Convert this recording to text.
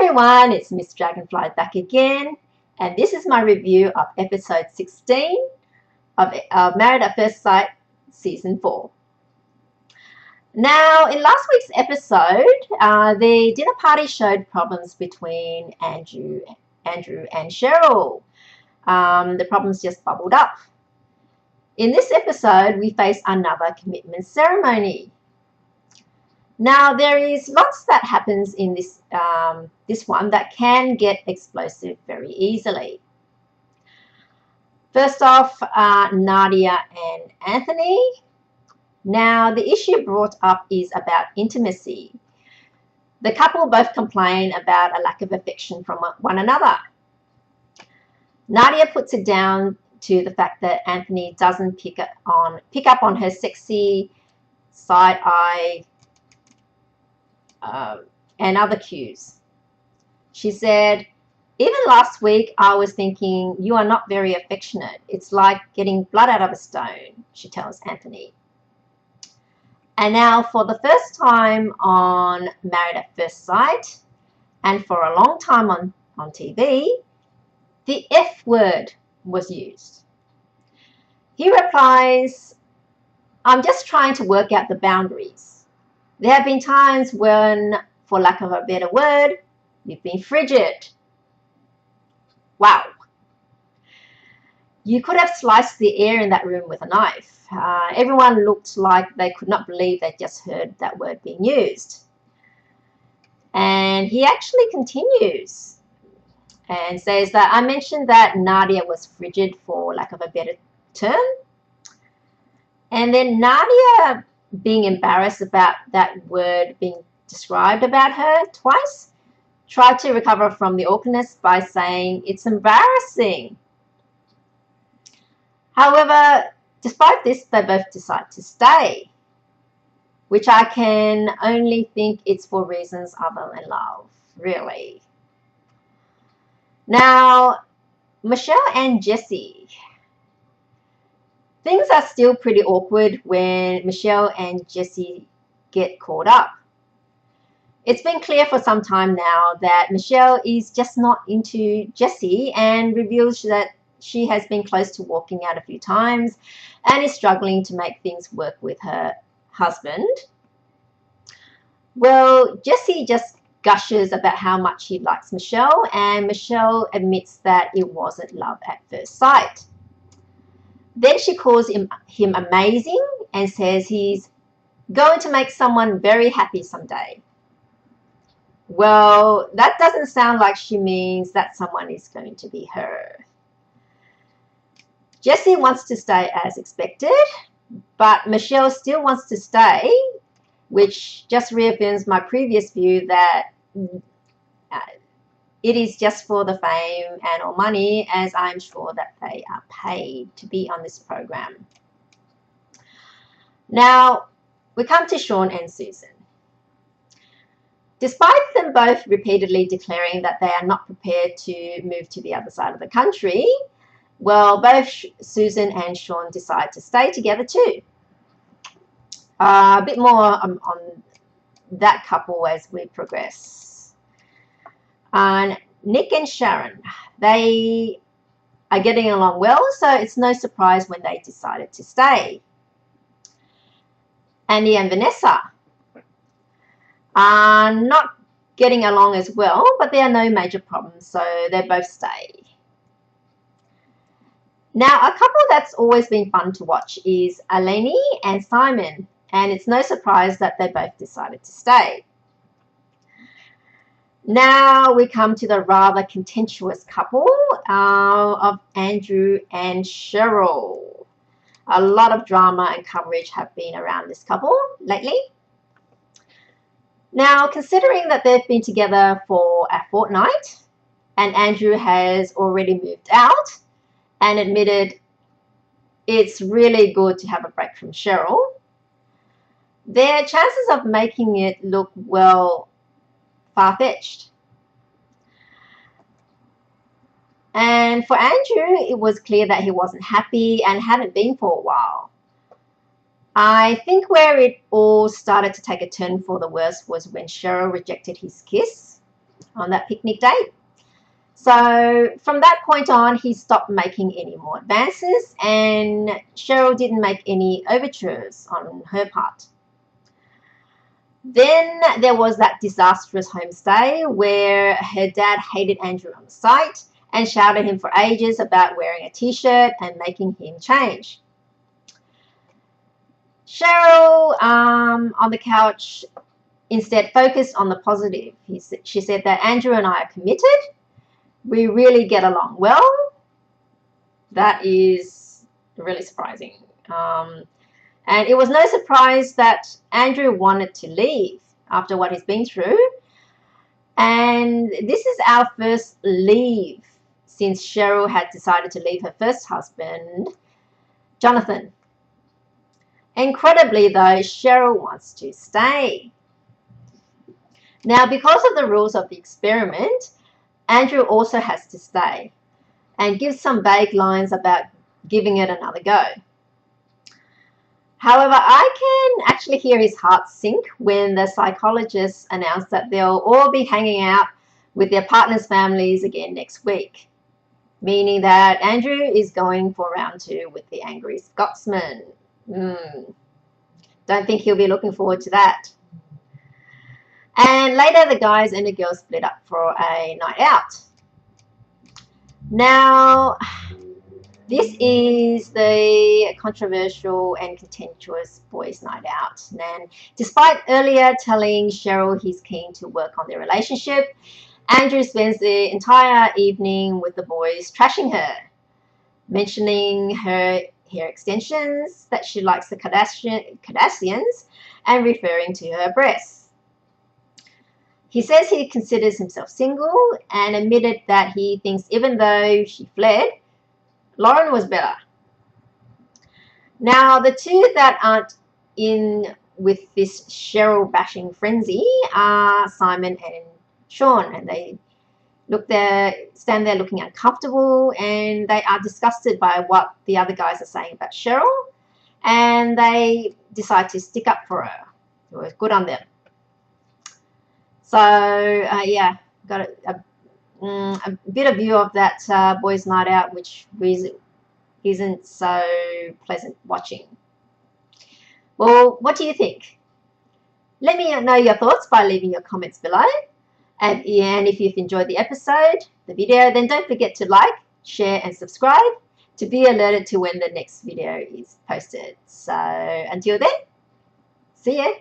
everyone, it's Miss Dragonfly back again, and this is my review of episode 16 of Married at First Sight season 4. Now, in last week's episode, the dinner party showed problems between Andrew and Cheryl. The problems just bubbled up. In this episode, we face another commitment ceremony. Now, there is lots that happens in this one that can get explosive very easily. First off, Nadia and Anthony. Now, the issue brought up is about intimacy. The couple both complain about a lack of affection from one another. Nadia puts it down to the fact that Anthony doesn't pick up on her sexy side eye and other cues. She said, "Even last week I was thinking you are not very affectionate. It's like getting blood out of a stone," she tells Anthony. And now, for the first time on Married at First Sight, and for a long time on TV, the F word was used. He replies, "I'm just trying to work out the boundaries. There have been times when, for lack of a better word, you've been frigid." Wow. You could have sliced the air in that room with a knife. Everyone looked like they could not believe they just heard that word being used. And he actually continues and says that I mentioned that Nadia was frigid, for lack of a better term. And then Nadia, being embarrassed about that word being described about her twice, tried to recover from the awkwardness by saying, "It's embarrassing." However, despite this, they both decide to stay, which I can only think it's for reasons other than love, really. Now, Michelle and Jessie. Things are still pretty awkward when Michelle and Jessie get caught up. It's been clear for some time now that Michelle is just not into Jessie and reveals that she has been close to walking out a few times and is struggling to make things work with her husband. Well, Jessie just gushes about how much he likes Michelle, and Michelle admits that it wasn't love at first sight. Then she calls him amazing and says he's going to make someone very happy someday. Well, that doesn't sound like she means that someone is going to be her. Jessie wants to stay as expected, but Michelle still wants to stay, which just reaffirms my previous view that it is just for the fame and all money, as I'm sure that they are paid to be on this program. Now, we come to Sean and Susan. Despite them both repeatedly declaring that they are not prepared to move to the other side of the country, well, both Susan and Sean decide to stay together too. A bit more on that couple as we progress. Nick and Sharon, they are getting along well, so it's no surprise when they decided to stay. Andy and Vanessa are not getting along as well, but there are no major problems, so they both stay. Now, a couple that's always been fun to watch is Eleni and Phiman, and it's no surprise that they both decided to stay. Now we come to the rather contentious couple of Andrew and Cheryl. A lot of drama and coverage have been around this couple lately. Now, considering that they've been together for a fortnight and Andrew has already moved out and admitted it's really good to have a break from Cheryl, their chances of making it look, well, far-fetched. And for Andrew, it was clear that he wasn't happy and hadn't been for a while. I think where it all started to take a turn for the worse was when Cheryl rejected his kiss. on that picnic date. So from that point on, he stopped making any more advances, and Cheryl didn't make any overtures on her part. Then there was that disastrous homestay where her dad hated Andrew on the sight and shouted at him for ages about wearing a t-shirt and making him change. Cheryl, on the couch, instead focused on the positive. She said that Andrew and I are committed. We really get along well. That is really surprising. And it was no surprise that Andrew wanted to leave after what he's been through. And this is our first leave since Cheryl had decided to leave her first husband, Jonathan. Incredibly, though, Cheryl wants to stay. Now, because of the rules of the experiment, Andrew also has to stay and gives some vague lines about giving it another go. However, I can actually hear his heart sink when the psychologists announce that they'll all be hanging out with their partners' families again next week, meaning that Andrew is going for round 2 with the angry Scotsman. Don't think he'll be looking forward to that. And later, the guys and the girls split up for a night out. Now, this is the controversial and contentious boys' night out. And despite earlier telling Cheryl he's keen to work on their relationship, Andrew spends the entire evening with the boys trashing her, mentioning her hair extensions, that she likes the Kardashians, and referring to her breasts. He says he considers himself single and admitted that he thinks even though she fled, Lauren was better. Now, the two that aren't in with this Cheryl bashing frenzy are Simon and Sean, and they stand there looking uncomfortable, and they are disgusted by what the other guys are saying about Cheryl, and they decide to stick up for her. It was good on them. So yeah, got a bit of view of that boys' night out, which isn't so pleasant watching. Well, what do you think? Let me know your thoughts by leaving your comments below. And if you've enjoyed the video, then don't forget to like, share, and subscribe to be alerted to when the next video is posted. So until then, see ya.